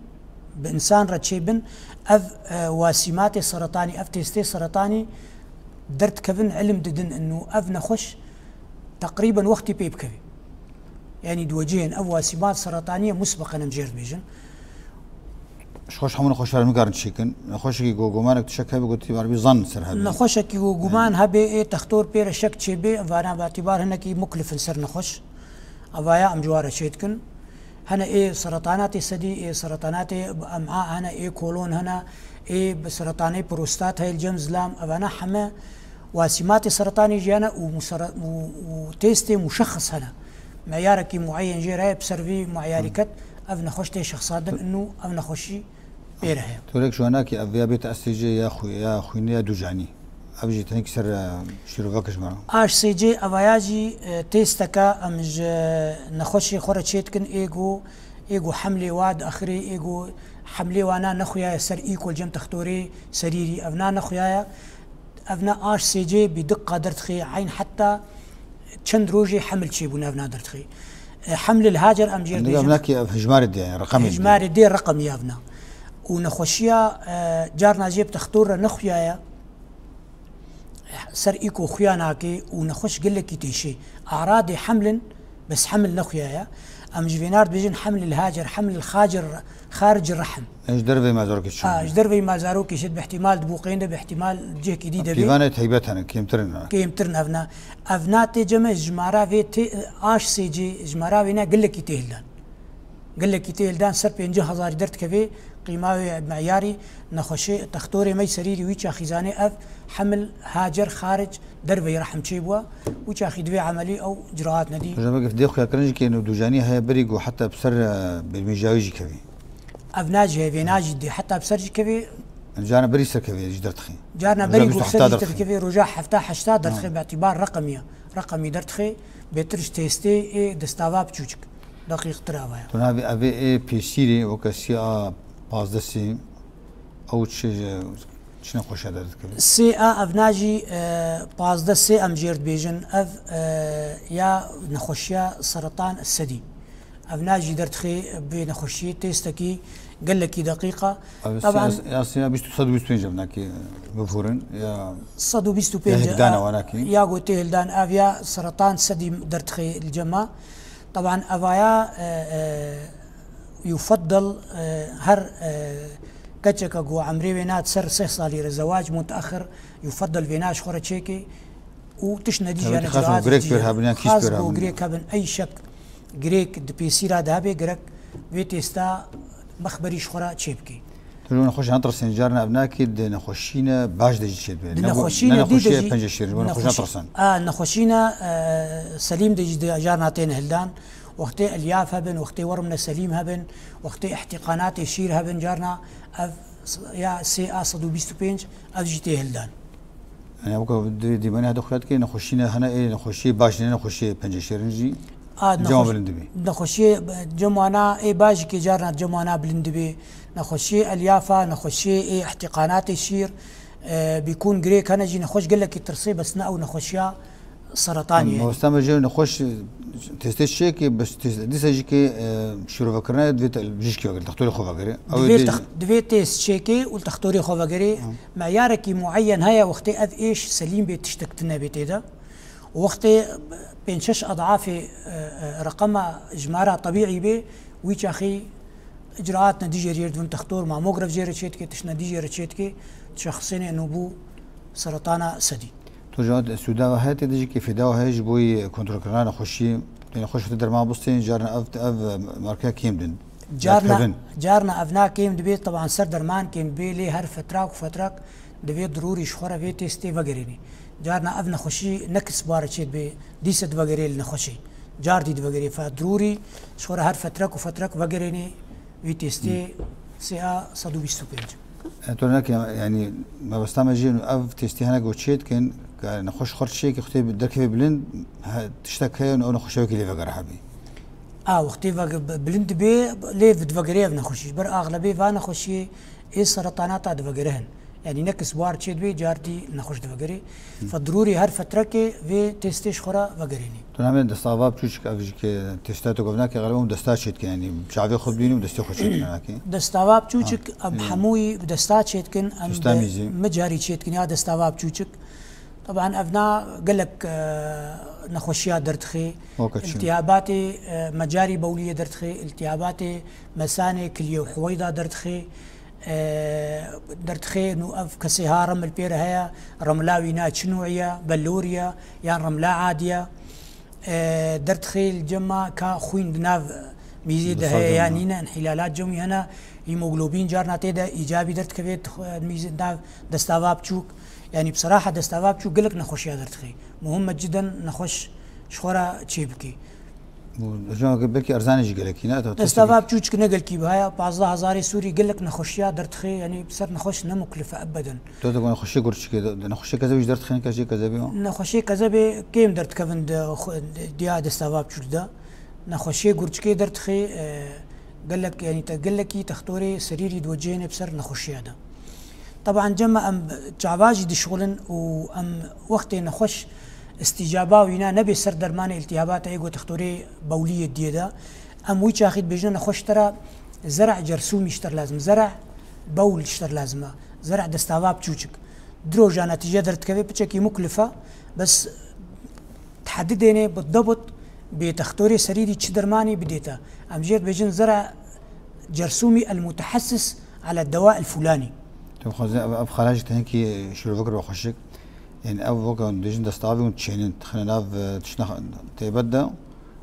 بانسان رتشيبن اف واسمات سرطاني اف تيستي سرطاني درت كفن علم ددن انه اف نخش تقريبا وقتي بيب كفي يعني دوجين او واسمات سرطانيه مسبقا نمجير بيجن شخوش حمون نخش على مقارن شيكن نخش كي جوجومانك تشك هبي قلت بعربي ظن سر هبي نخش كي جوجومان هبي ايه تختور بير شك تشبي فانا باعتبار هنا كي مكلف نسر نخش افايا ام جواره شيتكن هنا ايه سرطانات الثدي ايه سرطانات امعاء هنا ايه كولون هنا ايه بسرطاني بروستات هاي الجمز لام افانا حما وسمات سرطاني جانا وتيستي مشخص هنا معيارك معين جيرها بسرفي معياركت اف نخشتي شخصات انه اف نخشي بيرها تقولك شو هناك افيا بيت اسيجي يا خويني دوجاني ابجي تنك سر شروفاكش معه اش سي جي افياجي تيستكا امج نخشي خورتشيتكن ايجو حملي واد اخري ايجو حملي وانا نخويا سر ايكول جم تختوري سريري افنا نخويا افنا اش سي جي بدقه درتخي عين حتى چند روجي حمل شي بنا افنا درتخي حمل الهاجر ام جير دي هناك هجمار دي يعني رقمي هجمار دي رقم يافنا ونخوشيا جارنا جيب تختور نخويا سر ايكو خياناكي ونخش قل لك تيشي اعراض حمل بس حمل نخويا ام جفينارد بيجن حمل الهاجر حمل الخاجر خارج الرحم ايش دربي ما زاروك شو ايش دربي ما زاروك يشد باحتمال دبوقين باحتمال جهه جديده بي كيفانه هيبتها كيمترن افنا تجمع جمارا في اش سي جي جمارا فينا قل لك تهلدان سر 5000 درت كفي قيمه معياري نخشي تختوري مي سريري ويتشا خزانه اف حمل هاجر خارج دربي رحم تشيبوا ويتشا خدوي عملي او اجراءات ندي جماعه في ديخ كرنج كانه دوجاني هي بريق حتى بسر بالمجاويجي كفي افناجي فيناجي دي حتى بسرج كفي جانا بريسر كفي جدرتخي جارنا بريق بسرج كفي رجاء حفتا حشتا درتخي باعتبار رقمي درتخي بيترش تيستي دستاوا بچوچك دقيق تراويا تو هذه افي بي سي وكسي باز دسي او شنو خوش هذا سي افناجي باز دسي ام جيرد بيجن اف يا نخشيا سرطان الثدي افناجي درتخي بنخشي تيستكي قال لك دقيقه طبعا يا سي بيستو صدو بيستو جبناكي بفورن يا صدو بيستو بينج يا قوتي هلدان افيا سرطان ثدي درتخي الجما طبعا افايا يفضل هر كتشكا جو عمري بينات سر 6 صالير الزواج متاخر يفضل بيناش خورا تشيكي وتشندي جانا خاص بو غريك هبن اي شك غريك دبي سيرا دابي غرك بيتستا مخبريش خورا تشيبكي تقولون نخش نطر سنجارنا ابناكي نخشينا باش دجي تشيب نخشينا دي بنجشير ونخش نطرسن نخشينا سليم دجي جارنا تين هلدان وقتي الياف هبن وقتي ورمنا سليم هبن وقتي احتقانات يشير هبن جارنا يا سي صدو بيستو بينج افجيتي هلدان يعني ابوك دي بني دخلت كي نخشينا هنا ايه نخشي باش نخشي بنجشيرنجي جمع بلندبي نخشي جمعنا اي باجي كي جارنا جمعنا بلندبي نخشي اليافا نخشي اي احتقانات يشير بيكون جريك انا جي نخش قال لك ترصي بس او نخشيا سرطاني ما استعمل جي نخش تستيش شيكي بس ديس جيكي شروع فكرنا دفيت بجيشكي وقال تختوري خوفاغري او دفيت تيست شيكي والتختوري خوفاغري معيارك معين هيا وقتي اذ ايش سليم بتشتكتنا بيتيدا وقتي بين 6 اضعاف رقم اجمارا طبيعي به ويش اخي اجراءاتنا دي جيرد من تختور ماموغراف جيرتشيتكي تشنا دي جيرتشيتكي تشخصين انه بو سرطان ثدي توجد السوداء هاتي ديجي كيف داو هاج بوي كنترول كرانا خشي نخش في الدرما بوستين جارنا اف ماركا كيمدن جارنا افنا كيم دبيت طبعا سر درمان كيم بي لي هر فتراك وفتراك دبيت ضروري شخوره في تيستي وغيرني جارنا افنا خشي نكس بارتشيت بي ديست وغيري نخشي جار دي وغيري فضروري شخوره هر فتراك وفتراك وغيرني في تيستي سي صدو بيستو بينج هناك يعني ما بستعمل جي اف تيستي هنا جوتشيت كان نخش خرج شيء كختي بدك بلند تشتكي انه نخش وكي لي فقر حبي وقتي بلند بي لي فدفقري نخش بر اغلبيه فانا خشي اي سرطانات دفقرهن يعني نكس بار تشيد بي جارتي نخش دفقري فضروري هر فتره كي في تيستيش خورا فقريني تنعمل دستاوا بتشك افجك تيستاتو قبلناك غالبا دستاشيت يعني شعبي خذ بيني ودستي خش هناك دستاوا بتشك اب حموي بدستاشيت كن مجاري تشيت كن يا دستاوا بتشك طبعا ابناء قال لك نخوشيات درتخي التهابات مجاري بوليه درتخي التهابات مسانه كليه وحويضه درتخي درتخي نو اف كسيها رمل بير هيا رملاوي نات نوعيه بلوريا يعني رملا عاديه درتخي الجمع كخوين بناف ميزيد هي يعني انحلالات جمعي هنا هيموغلوبين جارنا تيدا ايجابي درت كبيت ميزيد ناف دستاوا بچوك يعني بصراحه دستافاب شو قال لك نخش يا درتخي مهمه جدا نخش شخورا تشيبكي جا بلكي ارزاني جي قال لك هنا دستافاب شو كنا قال كي بهاي 15000 سوري قال لك نخش يا درتخي يعني بصير نخش نمكلفه ابدا تو تقول نخش قرش كده نخش كذا وش درتخي كذا كذا بيو نخش كذا بي كيم درت كفن ديا دستافاب شو ده نخش قرش كي درتخي قال لك يعني قال لك تختوري سريري دوجيني بسر نخش هذا طبعا جمع ام جعباجي دي شغلن وام وقت نخش استجابه وينا نبي سر درمان التهابات ايغو تختوري بوليه ديدا ام ويش اخذ بيجنا نخش ترى زرع جرثومي اشتر لازم زرع بول اشتر لازمه زرع دستافاب تشوشك دروجا نتيجه درت كيف بتشكي مكلفه بس تحدديني بالضبط بتختوري سريري تشدرماني بديتا ام جيت بيجن زرع جرثومي المتحسس على الدواء الفلاني تو اب خلاص تهنكي شو فكر وخشك يعني اب فكر ديجن دستافي وتشينين خلينا تشنا تبدا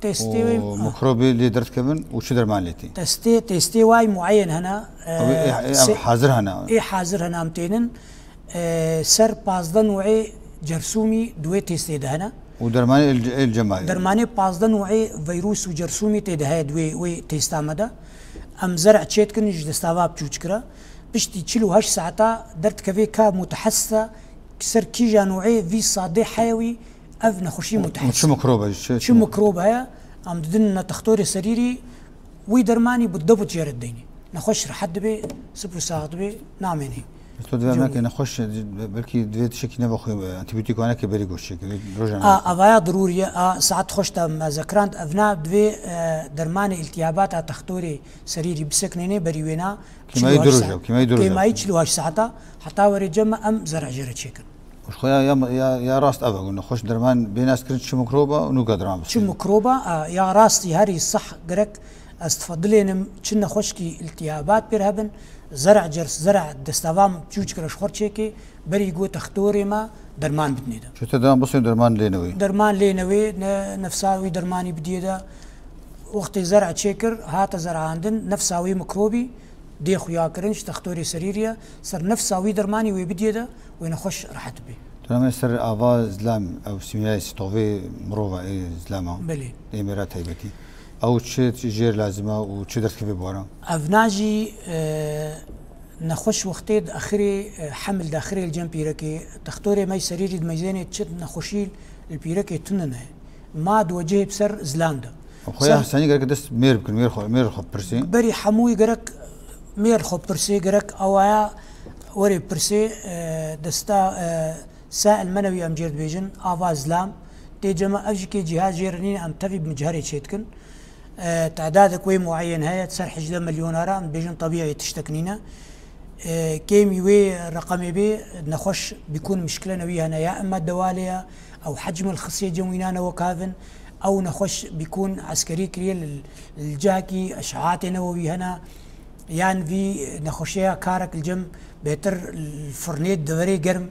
تستوي وميكروبي اللي درت كفن وشدرمان ليتي تستي واي معين هنا حاضر هنا اي حاضر هنا امتينن سر بازدن وعي جرثومي دوي تستي هنا ودرماني الجماعي درماني بازدن وعي فيروس وجرثومي تدهاد وي تيستامدا ام زرع تشيتكن دستافاب تشوشكرا بشتي تشيلو هاش ساعتا درت كافي كاب متحسسه كسر كيجا نوعي في صادي حيوي اف نخشي متحسس شو ميكروبه شو ميكروبه هي ام ددن تختوري سريري وي درماني بالضبط جرد ديني نخش حد بي سبو ساعد بي ناميني تو دو ما كنا نخش بلكي دويت شكي نبخ انتيبيوتيك وانا كبري غوش روجا افايا ضروريه ساعات خشت ما ذكرت افنا دوي درماني التهابات تختوري سريري بسكنيني بريوينا كما يدرج كما يشلوها ساعتها حتى وري جمع ام زرع جرى تشيكن وش خويا يا راست ابا قلنا خش درمان بيناس كرت شو ميكروبه ونو درام شو ميكروبه يا راستي هاري صح قرك استفضلين كنا خشكي التهابات برهبن زرع جرس زرع دستافام تشوش كرش خورشيكي بري جو تختوري ما درمان بدنيدا شو تدرم بصي درمان لينوي نفساوي درماني بديدا وقت زرع تشيكر هات زرع عندن نفساوي ميكروبي دي خويا كرنش تختوري سريريا صار نفساوي درماني ويبديدا وين خش راحت بي تمام سر افا زلام او سيميلاي ستوفي مروفا اي زلاما بلي اميرات هيبتي او تشي جير لازمه وتشي درت كيف بورا افناجي نخش وقتي اخري حمل داخلي الجنبيركي تختوري ماي سريري ميزاني تشد نخشيل البيركي تننه ما دوجه بسر زلاندا خويا حساني قالك دست مير خو برسي بري حموي قالك مير خو برسي قالك اويا وري برسي دستا سائل منوي ام جير بيجن افا زلام تي جما اجكي جهاز جيرنين ام تفي بمجهري تشيتكن تعدادك وي معين هي تسرح جدا مليونيرا بيجن طبيعي تشتكنينا كيمي وي رقمي بي نخش بيكون مشكله نويه هنا يا اما الدواليه او حجم الخصيه جوينانا وكافن او نخش بيكون عسكري كريل الجاكي اشعاعات نووي هنا يان في نخشيها كارك الجم بيتر الفرنيت دوري قرم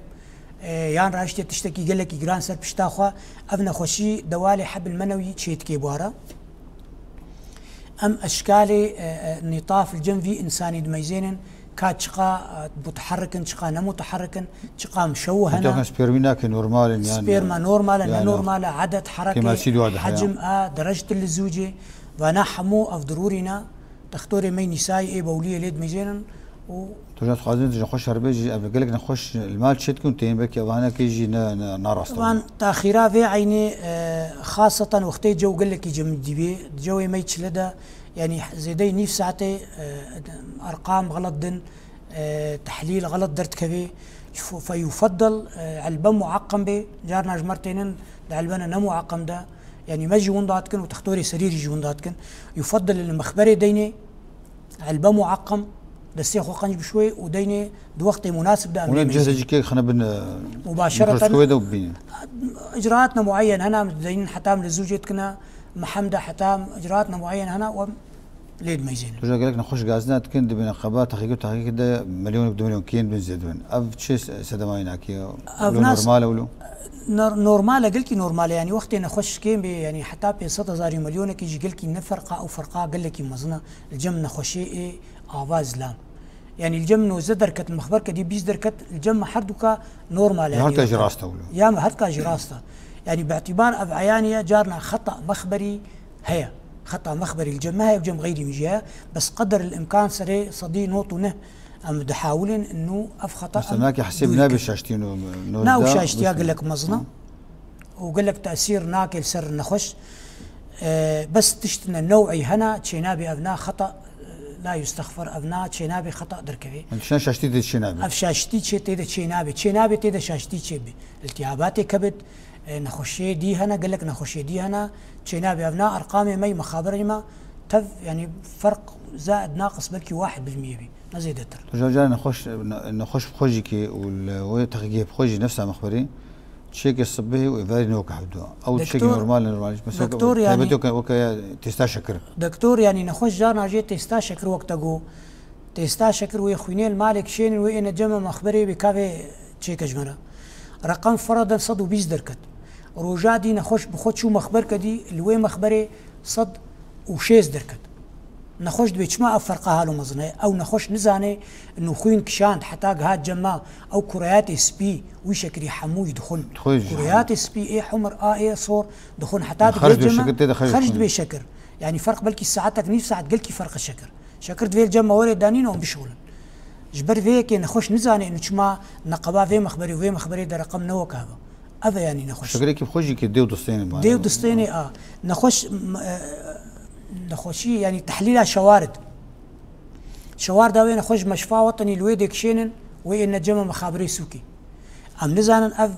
يان راشتي تشتكي قال لك جران سر بشتاخوا ابنا خوشي دوالي حبل منوي تشيت كيبوارا ام اشكالي نطاف الجنفي انساني دميزين كاتشقا متحركا شقا نمتحركا شقا مشوهنا سبيرمينا كنورمال يعني سبيرما نورمال يعني نورمال عدد حركه حجم درجه اللزوجه وانا حمو اف ضرورينا تختوري مي نساي اي بوليه ليد ميزين و توجد خازن نخش هربيجي قبل قال لك نخش المال شتكم تين بك وانا كيجي ناراست طبعا تاخيرا في عيني خاصه وقتي جو قال لك يجي من ديبي جوي ما يتشلدا يعني زيدي نيف ساعتي ارقام غلط دن تحليل غلط درت كبي فيفضل علبه معقم به جارنا جمرتين علبنا نمو عقم ده يعني ما يجي ونداتكن وتختوري سرير يجي ونداتكن يفضل المخبري ديني علبه معقم دسي خو قنج بشوي وديني دوقت مناسب ده ونجهز كيك خنا بن مباشره اجراءاتنا معين هنا زين حتام لزوجتكنا محمده حتام اجراءاتنا معين هنا ليد ميزين توجا قال لك نخش غازنات كند بين قبات تحقيق ده مليون مليون كين بن زيدون اف تشي سدماينا كي نورمال ولو نورمال قلت نورمال يعني وقت نخش كيم يعني حتى ب 6000 مليون كي يجي قال لك نفرقه او فرقه قال لك مزنا الجم نخشي اي اواز لام يعني الجم نو زدركت المخبر كدي بيز دركت الجم حردوكا نورمال يعني هرتا جراسته يا ما هرتا جراسته يعني باعتبار أبعيانية جارنا خطأ مخبري هي خطأ مخبري الجم هي وجم غيري مجيها بس قدر الإمكان سري صدي نوطونه أم دحاولن إنه أفخطأ بس هناك حسبنا بشاشتين ناو شاشتي قال لك مزنة وقال لك تأثير ناكل سر نخش بس تشتنا نوعي هنا تشينابي أبناء خطأ لا يستغفر أبناء تشينابي خطأ دركبي شان شاشتي دي تشينابي أف شاشتي تشي تشينابي تيدا شاشتي تشيبي التهابات كبد نخشي دي هنا قال لك نخشي دي هنا تشينابي أبناء أرقامي مي مخابري ما تف يعني فرق زائد ناقص بلكي 1% بي ما زيد أتر رجع نخش بخوجي كي وتغيير بخوجي نفسها مخبري تشيك الصبي وإفاري نوك حدو أو تشيك نورمال بس دكتور يعني وكا تستا شكر دكتور يعني نخش جارنا جيت تستا شكر وقت جو تستا شكر ويخويني المالك شين وين جمع مخبري بكافي تشيك جمرة رقم فرضا صد وبيز دركت رجع دي نخش بخود شو مخبر كدي الوي مخبري صد وشيز دركت نخش بيش ما أفرقها له مزنة أو نخش نزاني إنه خوين كشاند حتى هاد جماعة أو كريات سبي ويشكري حمو يدخل كريات سبي إيه حمر إيه صور دخل حتى خرجت بشكر يعني فرق بلكي ساعتك نيف ساعة قلكي فرق الشكر شكرت في الجماعة وري دانينهم بشغل جبر فيك نخش نزاني إنه شما نقبا في مخبري وفي مخبري ده رقم نوك هذا يعني نخش شكري كيف خوجي كي ديو دستيني ديو دستيني نخش نخوشي يعني تحليلها شوارد وين نخش مشفى وطني الويدك شينن وين جمع مخابري سوكي ام نزانن اف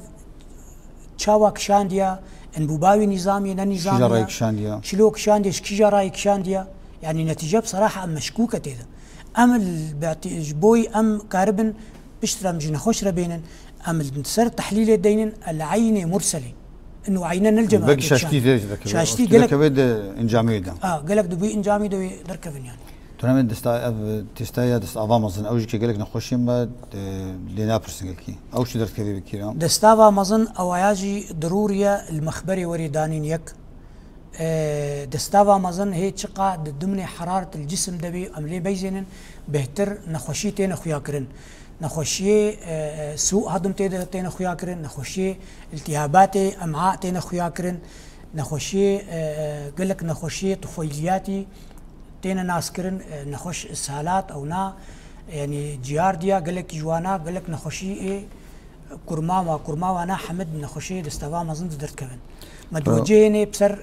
تشاواك شانديا ان بوباوي نظامي نظامي شجرايك شانديا شلوك شانديا شجرايك شانديا يعني نتيجه بصراحه ام مشكوكه تيدا ام بوي ام كاربن بشترم جي نخش ربينن ام سر تحليل الدينن العين مرسله انه عيننا الجماعه باقي شاشتي قال لك بد انجامي ده قال لك دبي انجامي ده دركفن يعني تمام تستايا دست افامازن اوج كي قال لك نخش ما لينا برسنكي او شو درت كذي بكيرا دستافا مازن او ياجي ضروريه المخبري وريدانين يك دستافا مازن هي تشقا ضمن حراره الجسم دبي عمليه بيزنن بهتر نخشيتين خياكرن نخشي سوء هضم تينا خياكرن نخشي التهابات امعاء تينا خياكرن نخشي قال لك نخشي طفيلياتي تينا ناسكرن نخش اسهالات او نا يعني جيارديا قال لك جوانا قال لك نخشي ايه كرماما انا حمد نخشي دستفا مازن درت كفن مدوجيني بسر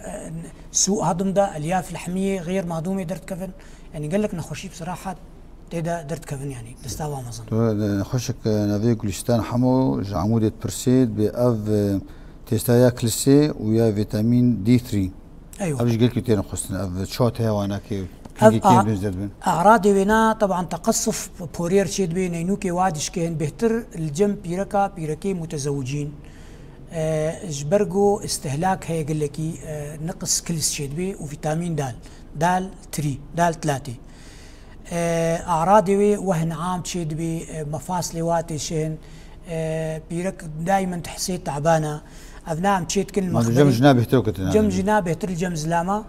سوء هضم ده الياف الحميه غير مهضومه درت كفن يعني قال لك نخشي بصراحه تيدا درت كفن يعني دستاوا مازن نخشك نافي كوليستان حمو عمودة برسيد بأف تيستايا كلسي ويا فيتامين دي 3 ايوه ابش قلت كتير نخصنا اف شوت هي وانا كي اعراضي وينا طبعا تقصف بورير شيد بين نينوكي وادش كين بهتر الجم بيركي متزوجين جبرجو استهلاك هي قال لك نقص كلس شيد بي وفيتامين دال 3 أعراضي وهن عام تشيد بي مفاصلي واتي شين بيرك دائما تحسي تعبانة أبناء تشيد كل مخبري جم جنابه تروكت جم جنابه بهتر الجم زلامة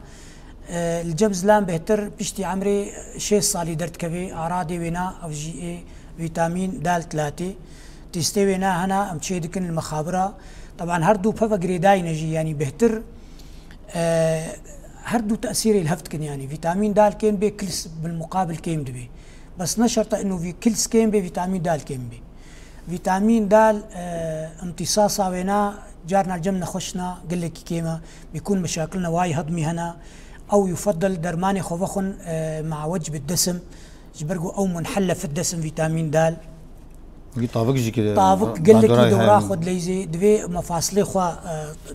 الجم زلام بهتر بيشتي عمري شيء صالي درت كبي أعراضي وينا أو جي اي فيتامين دال 3 تستوي وينا هنا تشيد كل المخابرة طبعا هردو بفقري داي نجي يعني بهتر هردو تأثيري الهفتكن يعني فيتامين دال كيم بي كلس بالمقابل كيم دبي بس نشرط انه في كلس كيم بي فيتامين دال كيم بي فيتامين دال امتصاصا وينا جارنا الجم نخشنا قال لك كيما بيكون مشاكلنا واي هضمي هنا او يفضل درماني خوفخن مع وجب الدسم جبرقو او منحله في الدسم فيتامين دال طافق جي كده طافق قال لك دورا خد ليزي دبي مفاصلي خوا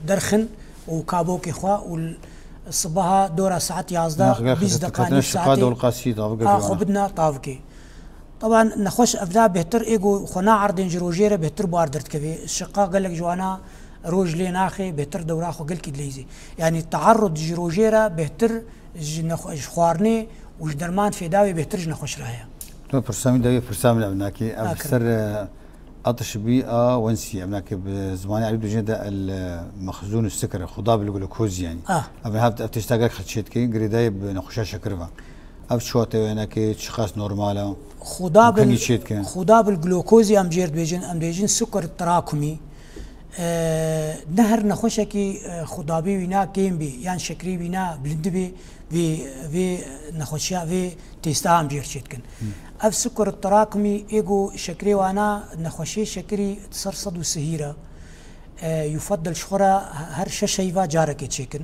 درخن وكابوكي خوا الصباح دورة ساعات يازدا 20 دقائق ساعتين خبدنا طافكي طبعا نخش افدا بهتر ايجو خنا عرض جروجيره بهتر باردرت كفي الشقاق قال لك جوانا روج لي ناخي بهتر دورا خو قال كدليزي يعني تعرض جروجيره بهتر خوارني وش درمان في داوي بهتر نخش رايا تو برسامي داوي برسامي ابناكي افسر عطش بيئة ونسي أبناك بزماني عريض جدا المخزون السكر خضاب الجلوكوز يعني أبن هابت أبتشتاقك خدشيت كي قريداي بنخشاش شكرفا اف شوته وينك شخص نورماله خدا بالجلوكوزي ام جيرد بيجن ام ديجن سكر التراكمي نهر نخوشكي خدابي وينا كيم بي يعني شكري وينا بلند بي في نخوشيا في تيستا ام جيرد شيتكن اف سكر التراكمي ايجو شكري وانا نخوشي شكري تصرصد وسهيره يفضل شخرة هر شيفا جارك تشيكن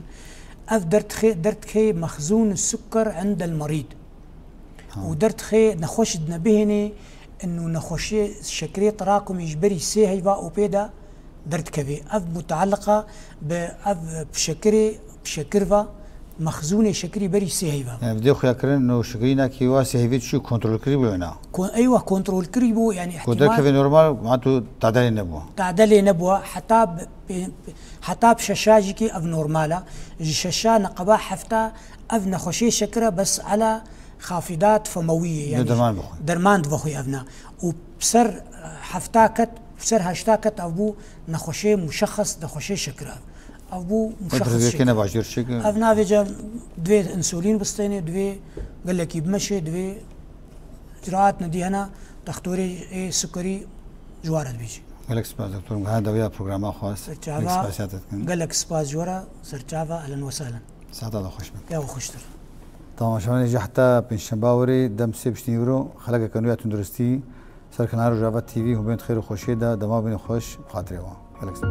اف درت خي مخزون السكر عند المريض ودرت خي نخوش دنبهني انه نخوشي شكري تراكم يجبري سي هيفا وبيدا درت كبي اف متعلقه باف بشكرفا مخزون شكري بري سي هيفا يعني بدي اخويا كرن انه شكرينا كي واسي هيفي شو كنترول كريبو هنا ايوه كنترول كريبو يعني احتمال كيف نورمال معناته تعدلي نبوه حتى بشاشاجيكي اف نورماله شاشا نقبا حفتا اف نخوشي شكره بس على خافضات فمويه يعني درمان بخوي ابنا وبسر حفتاكت بسر هاشتاكت ابو نخوشي مشخص نخوشي شكره ابو مشخص شكره ابنا فيجا دوي انسولين بستيني دوي قال لك بمشي دوي اجراءات ندي هنا دكتوري سكري جوارد بيجي قال لك سباس دكتور هذا ويا برنامج خاص قال لك سباس جورا سرتشافا اهلا وسهلا سعد الله خوش بك يا خوشتر طبعا شلون يجي حتى بنشنباوري دم 60 يورو خلق كانوا تندرستي سر كنار جافا تي في هم بين خير وخوشيده دما بين خوش بخاطري